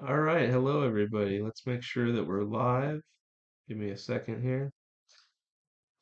All right, hello everybody. Let's make sure that we're live. Give me a second here.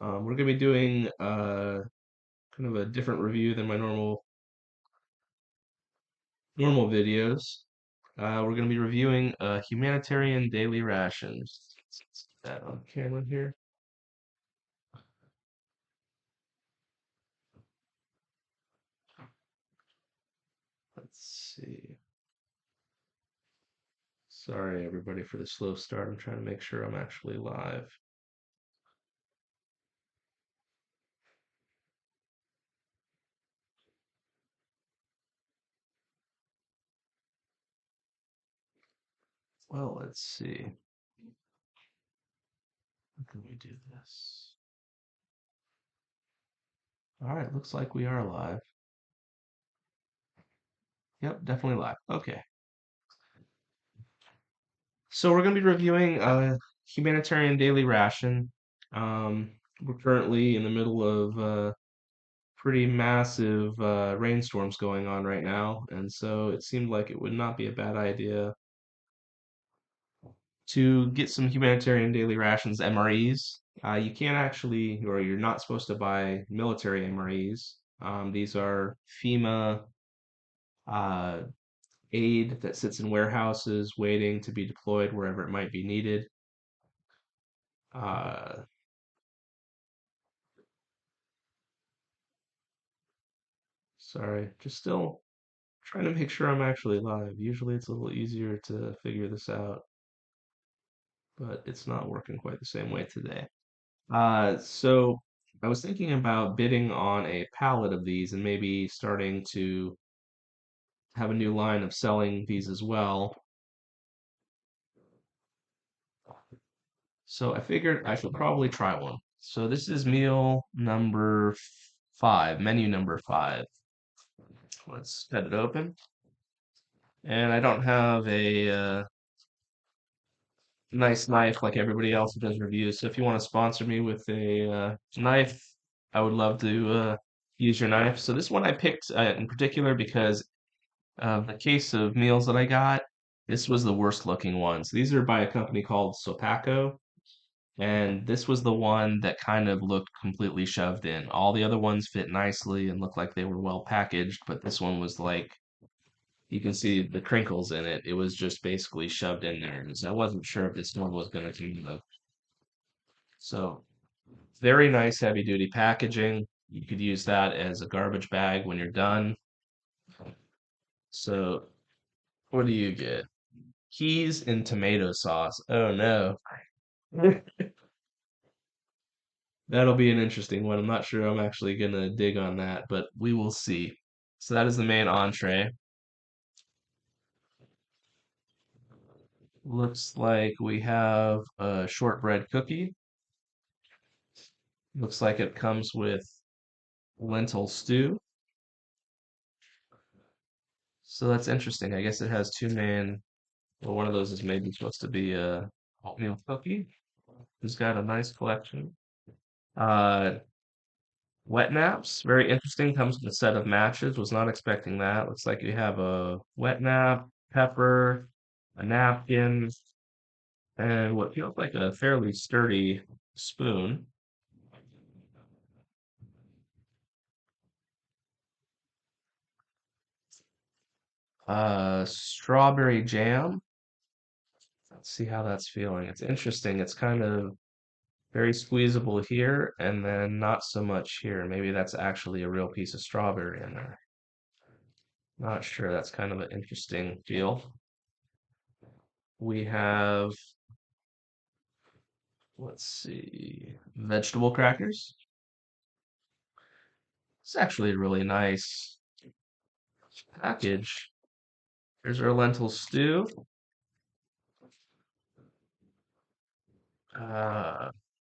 We're gonna be doing kind of a different review than my normal videos. We're gonna be reviewing humanitarian daily rations. Let's get that on camera here. Let's see. Sorry everybody for the slow start. I'm trying to make sure I'm actually live. Well, let's see. How can we do this? All right, looks like we are live. Yep, definitely live. Okay. So we're going to be reviewing humanitarian daily ration. We're currently in the middle of pretty massive rainstorms going on right now, and so it seemed like it would not be a bad idea to get some humanitarian daily rations MREs. You can't actually, or you're not supposed to buy military MREs. These are FEMA uh, aid that sits in warehouses waiting to be deployed wherever it might be needed. Uh, Sorry, just still trying to make sure I'm actually live. Usually it's a little easier to figure this out, but it's not working quite the same way today. So I was thinking about bidding on a pallet of these and maybe starting to have a new line of selling these as well. So I figured I should probably try one. So this is meal number five, menu number five. Let's cut it open. And I don't have a nice knife like everybody else who does reviews. So if you want to sponsor me with a knife, I would love to use your knife. So this one I picked in particular because the case of meals that I got, this was the worst looking one. So these are by a company called Sopackco, and this was the one that kind of looked completely shoved in. All the other ones fit nicely and looked like they were well packaged, but this one was like you can see the crinkles in it. It was just basically shoved in there. And so I wasn't sure if this one was going to be the so very nice heavy duty packaging. You could use that as a garbage bag when you're done. So what do you get? Peas and tomato sauce. Oh no. That'll be an interesting one. I'm not sure I'm actually gonna dig on that, but we will see. So that is the main entree. Looks like we have a shortbread cookie. Looks like it comes with lentil stew. So that's interesting. I guess it has two main, well, one of those is maybe supposed to be a oatmeal cookie. Who's got a nice collection. Uh, Wet naps, very interesting. Comes with a set of matches. Was not expecting that. Looks like you have a wet nap, pepper, a napkin, and what feels like a fairly sturdy spoon. Strawberry jam. Let's see how that's feeling. It's interesting. It's kind of very squeezable here and then not so much here. Maybe that's actually a real piece of strawberry in there. Not sure. That's kind of an interesting feel. We have, let's see, vegetable crackers. It's actually a really nice package. Here's our lentil stew. Uh,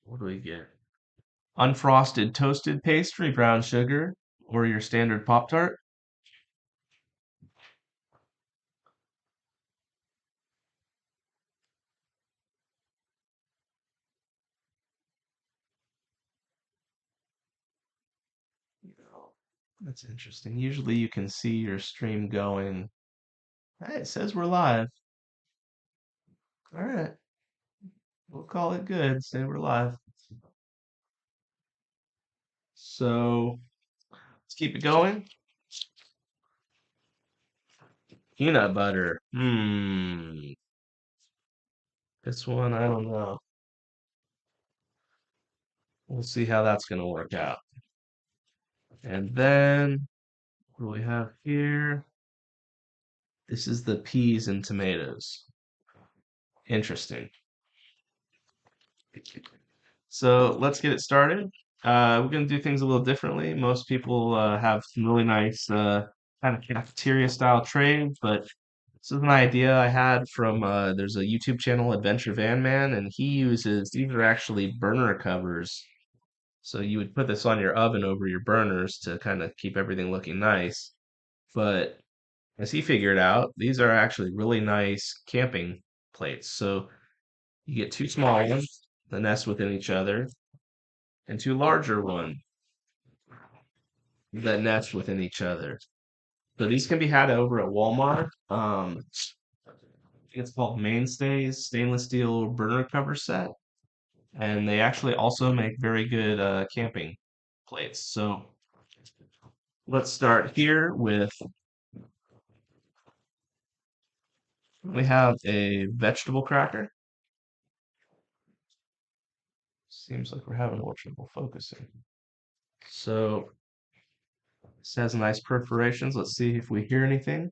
what do we get? Unfrosted toasted pastry, brown sugar, or your standard Pop Tart. That's interesting. Usually you can see your stream going. Hey, it says we're live. All right, we'll call it good. Say we're live. So let's keep it going. Peanut butter. This one, I don't know. We'll see how that's going to work out. And then what do we have here? This is the peas and tomatoes. Interesting. So let's get it started. We're going to do things a little differently. Most people have some really nice kind of cafeteria style trays, but this is an idea I had from there's a YouTube channel, Adventure Van Man, and he uses these are actually burner covers. So you would put this on your oven over your burners to kind of keep everything looking nice. But as he figured out, these are actually really nice camping plates. So you get two small ones that nest within each other, and two larger ones that nest within each other. So these can be had over at Walmart. I think it's called Mainstays Stainless Steel Burner Cover Set, and they actually also make very good camping plates. So let's start here with we have a vegetable cracker. Seems like we're having more trouble focusing. So this has nice perforations. Let's see if we hear anything.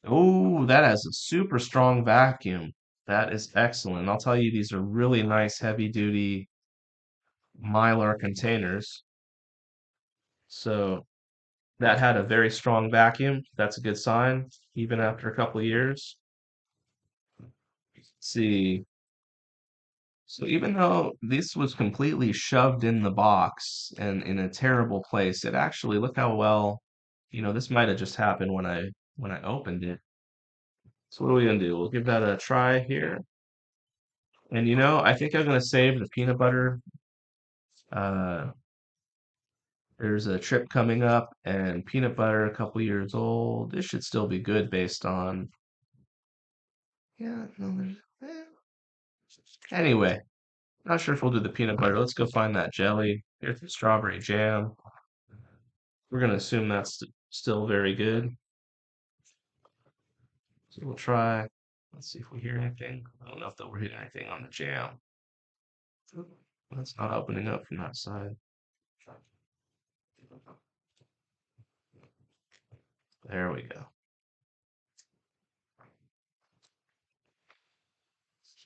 Oh, that has a super strong vacuum. That is excellent. I'll tell you, these are really nice heavy duty Mylar containers. So that had a very strong vacuum. That's a good sign, even after a couple of years. Let's see. So even though this was completely shoved in the box and in a terrible place, it actually look how well, this might have just happened when I opened it. So what are we gonna do? We'll give that a try here. And I think I'm gonna save the peanut butter. Uh, there's a trip coming up, and peanut butter a couple years old. This should still be good based on. Yeah, no, anyway, not sure if we'll do the peanut butter. Let's go find that jelly. Here's the strawberry jam. We're gonna assume that's still very good. So we'll try. Let's see if we hear anything. I don't know if that we're hearing anything on the jam. That's not opening up from that side. There we go.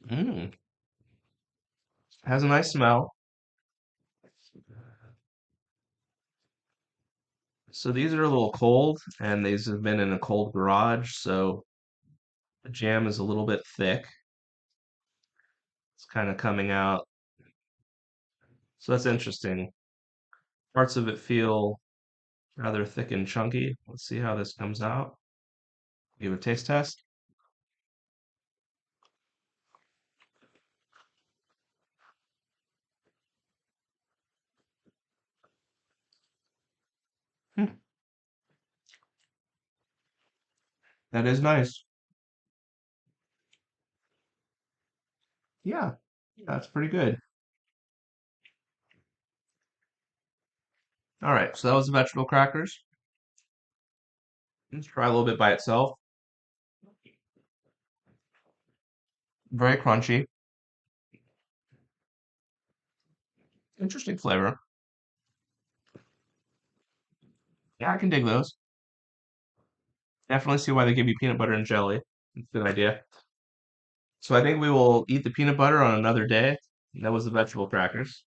Mmm. Has a nice smell. So these are a little cold, and these have been in a cold garage, so the jam is a little bit thick. It's kind of coming out. So that's interesting. Parts of it feel rather thick and chunky. Let's see how this comes out. Give it a taste test. Hmm, that is nice. Yeah, that's pretty good. All right, so that was the vegetable crackers. Let's try a little bit by itself. Very crunchy. Interesting flavor. Yeah, I can dig those. Definitely see why they give you peanut butter and jelly. It's a good idea. So I think we will eat the peanut butter on another day. That was the vegetable crackers.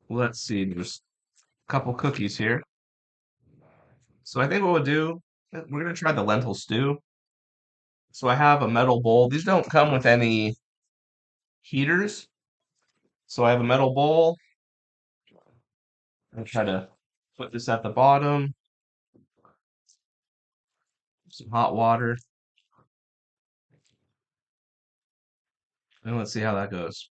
Let's see, there's a couple cookies here. So I think what we'll do, we're gonna try the lentil stew. So I have a metal bowl. These don't come with any heaters. So I have a metal bowl. I'll try to put this at the bottom. Some hot water. And let's see how that goes.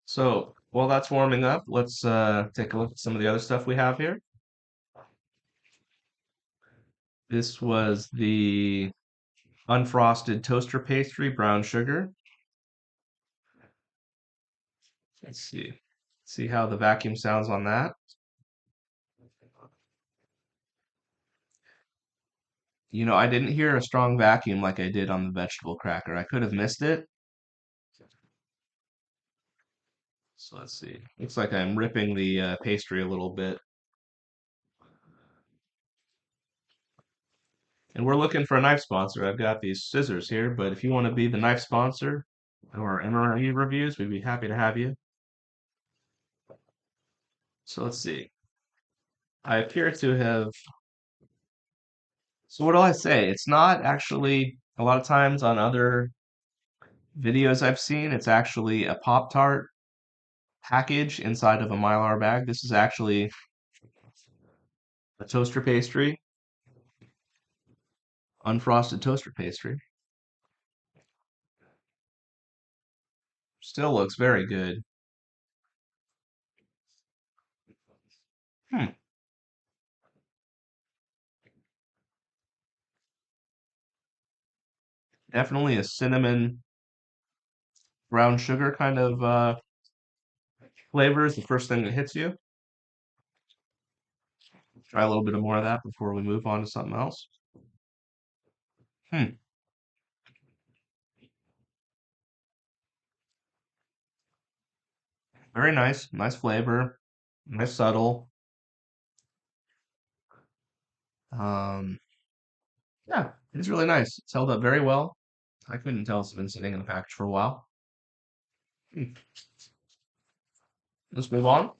So while that's warming up, let's take a look at some of the other stuff we have here. This was the unfrosted toaster pastry, brown sugar. Let's see. See how the vacuum sounds on that. I didn't hear a strong vacuum like I did on the vegetable cracker. I could have missed it. So let's see. Looks like I'm ripping the pastry a little bit. And we're looking for a knife sponsor. I've got these scissors here, but if you want to be the knife sponsor or MRE reviews, we'd be happy to have you. So let's see. I appear to have. So what do I say? It's not actually a lot of times on other videos I've seen, it's actually a Pop-Tart package inside of a Mylar bag. This is actually a toaster pastry, unfrosted toaster pastry. Still looks very good. Hmm. Definitely a cinnamon brown sugar kind of flavor is the first thing that hits you. Try a little bit more of that before we move on to something else. Hmm. Very nice. Nice flavor. Nice subtle. Um, yeah, it's really nice. It's held up very well. I couldn't tell it's been sitting in the package for a while. Hmm. Let's move on.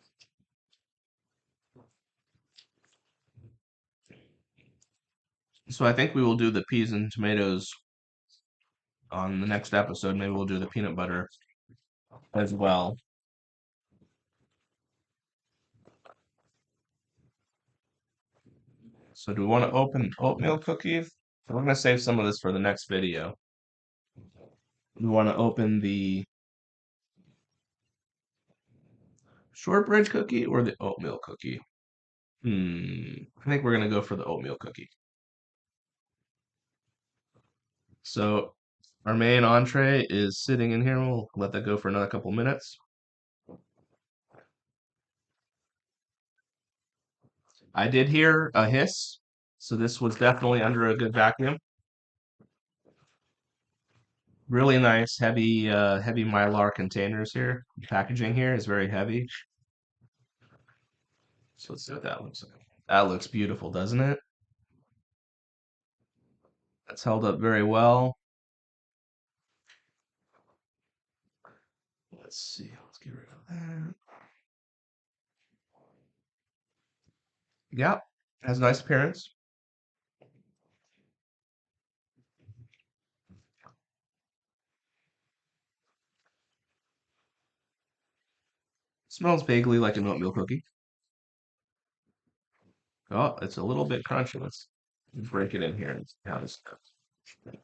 So I think we will do the peas and tomatoes on the next episode. Maybe we'll do the peanut butter as well. So do we want to open oatmeal cookies? We're going to save some of this for the next video. We want to open the shortbread cookie or the oatmeal cookie? I think we're going to go for the oatmeal cookie. So our main entree is sitting in here. We'll let that go for another couple minutes. I did hear a hiss, so this was definitely under a good vacuum. Really nice, heavy Mylar containers here. Packaging here is very heavy. So let's see what that looks like. That looks beautiful, doesn't it? That's held up very well. Let's see. Let's get rid of that. Yep, has a nice appearance. Smells vaguely like an oatmeal cookie. Oh, it's a little bit crunchy. Let's break it in here and see how this goes.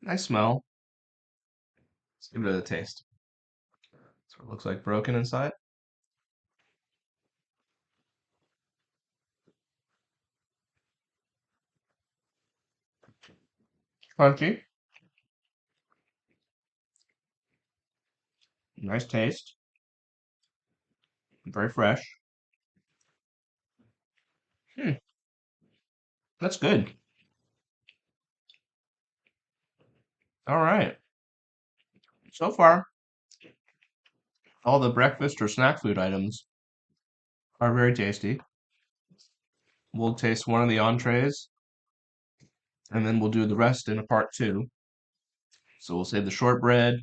Nice smell. Let's give it a taste. So it looks like broken inside. Crunchy. Nice taste. Very fresh. Hmm, that's good. All right. So far, all the breakfast or snack food items are very tasty. We'll taste one of the entrees, and then we'll do the rest in a part two. So we'll save the shortbread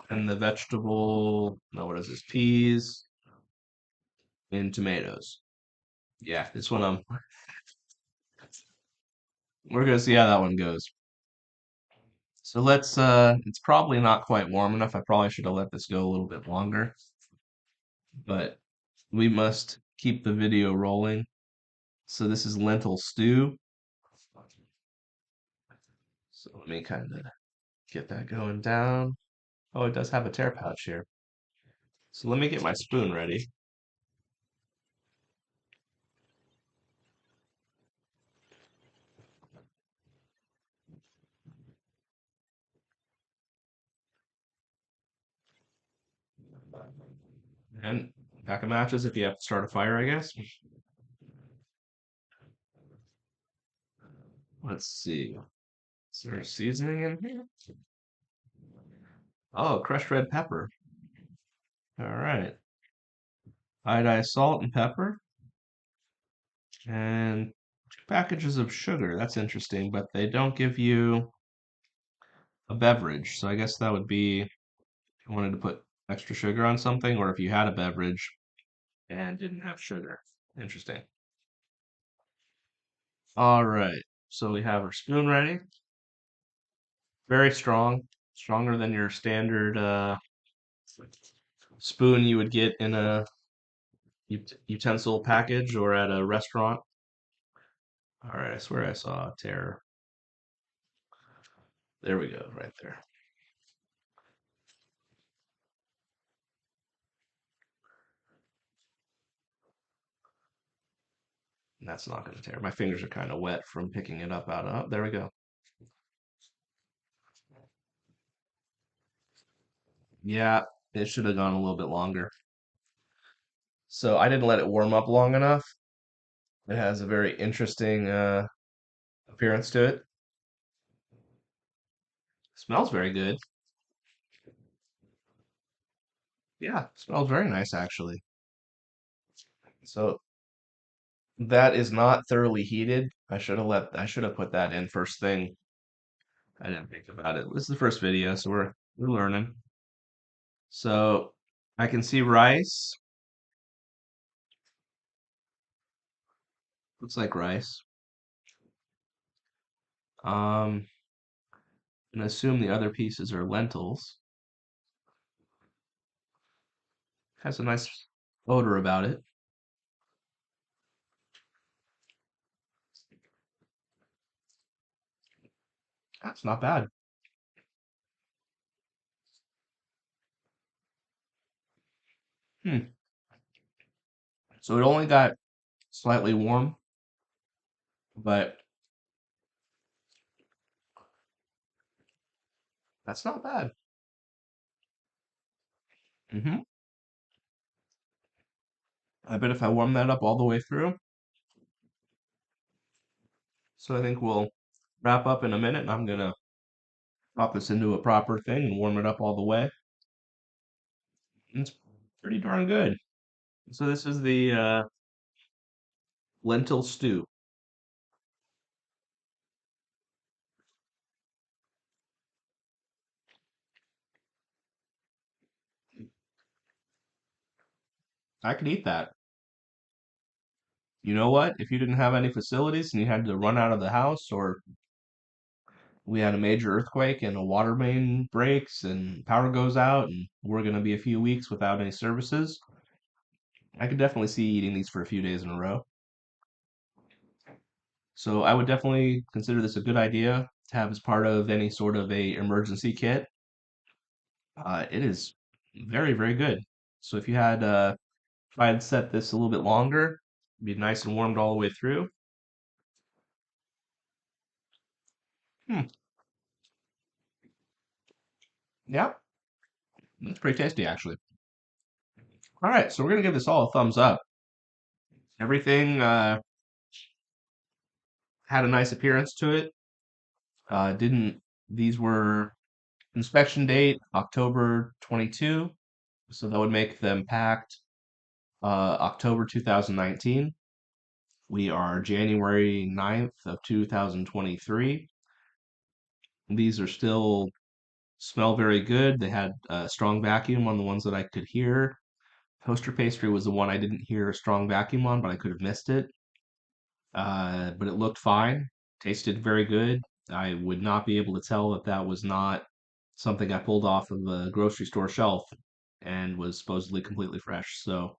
and the vegetable, no, what is this? Peas and tomatoes. Yeah, this one we're gonna see how that one goes. So it's probably not quite warm enough. I probably should have let this go a little bit longer, but we must keep the video rolling. So this is lentil stew. So let me kind of get that going down. Oh, it does have a tear pouch here. So let me get my spoon ready. And pack of matches if you have to start a fire, I guess. Let's see. Is there seasoning in here? Oh, crushed red pepper. All right. Iodized salt and pepper. And 2 packages of sugar. That's interesting, but they don't give you a beverage. So I guess that would be if you wanted to put extra sugar on something, or if you had a beverage and didn't have sugar. Interesting. All right. So we have our spoon ready. Very strong, stronger than your standard spoon you would get in a utensil package or at a restaurant. All right, I swear I saw a tear. There we go, right there. And that's not going to tear. My fingers are kind of wet from picking it up out of. Oh, there we go. Yeah, it should have gone a little bit longer. So I didn't let it warm up long enough. It has a very interesting appearance to it. Smells very good. Yeah, smells very nice actually. So that is not thoroughly heated. I should have put that in first thing. I didn't think about it. This is the first video, so we're learning. So I can see rice. Looks like rice. Um, and assume the other pieces are lentils. Has a nice odor about it. That's not bad. Hmm. So it only got slightly warm, but that's not bad. Hmm. I bet if I warm that up all the way through. So I think we'll wrap up in a minute, and I'm gonna pop this into a proper thing and warm it up all the way. It's pretty darn good. So this is the lentil stew. I could eat that. You know what? If you didn't have any facilities and you had to run out of the house, or we had a major earthquake and a water main breaks and power goes out, and we're going to be a few weeks without any services, I could definitely see eating these for a few days in a row. So I would definitely consider this a good idea to have as part of any sort of a emergency kit. It is very, very good. So if you had if I had set this a little bit longer, it'd be nice and warmed all the way through. Hmm. Yeah, that's pretty tasty actually. All right, so we're gonna give this all a thumbs up. Everything had a nice appearance to it. Didn't These were inspection date October 22, so that would make them packed October 2019. We are January 9th of 2023. These are still smell very good. They had a strong vacuum on the ones that I could hear. Toaster pastry was the one I didn't hear a strong vacuum on, but I could have missed it. But it looked fine, tasted very good. I would not be able to tell that that was not something I pulled off of the grocery store shelf and was supposedly completely fresh. So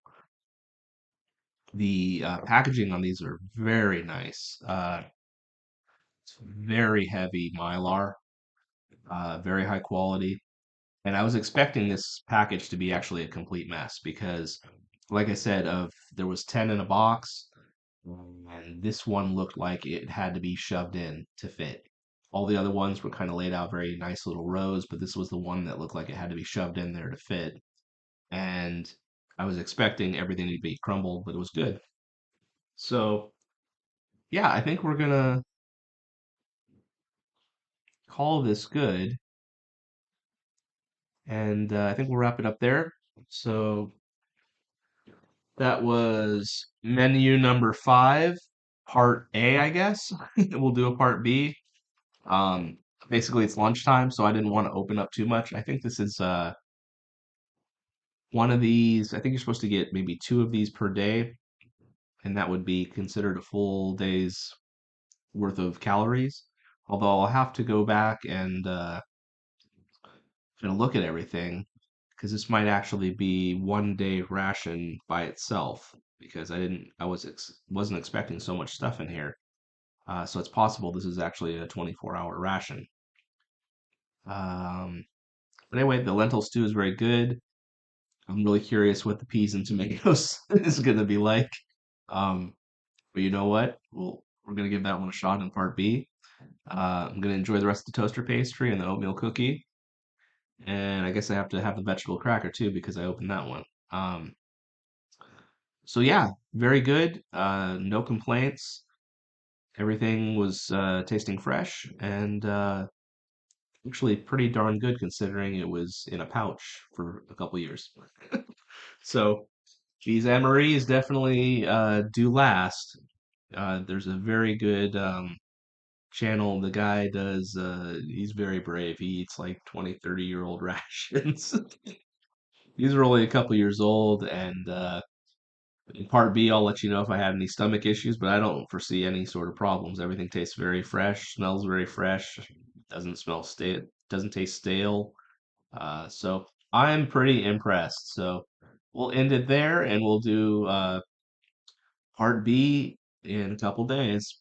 the packaging on these are very nice. It's very heavy Mylar, very high quality. And I was expecting this package to be actually a complete mess because, like I said, of there was 10 in a box, and this one looked like it had to be shoved in to fit. All the other ones were kind of laid out very nice little rows, but this was the one that looked like it had to be shoved in there to fit. And I was expecting everything to be crumbled, but it was good. So yeah, I think we're gonna call this good, and I think we'll wrap it up there. So that was menu number 5, part A, I guess. We'll do a part B. Um, Basically it's lunchtime, so I didn't want to open up too much. I think this is one of these. I think you're supposed to get maybe 2 of these per day, and that would be considered a full day's worth of calories. Although I'll have to go back and look at everything because this might actually be 1 day ration by itself because wasn't expecting so much stuff in here. So it's possible this is actually a 24-hour ration. Um, but anyway, the lentil stew is very good. I'm really curious what the peas and tomatoes is going to be like. Um, but you know what? We're going to give that one a shot in part B. I'm going to enjoy the rest of the toaster pastry and the oatmeal cookie. And I guess I have to have the vegetable cracker too because I opened that one. Um, so yeah, very good. No complaints. Everything was tasting fresh and actually pretty darn good considering it was in a pouch for a couple years. So these MREs definitely do last. There's a very good channel. The guy does, he's very brave. He eats like 20, 30-year-old rations. These are only a couple years old, and in part B, I'll let you know if I had any stomach issues, but I don't foresee any sort of problems. Everything tastes very fresh, smells very fresh, doesn't smell stale, doesn't taste stale. So I'm pretty impressed. So we'll end it there, and we'll do part B in a couple days.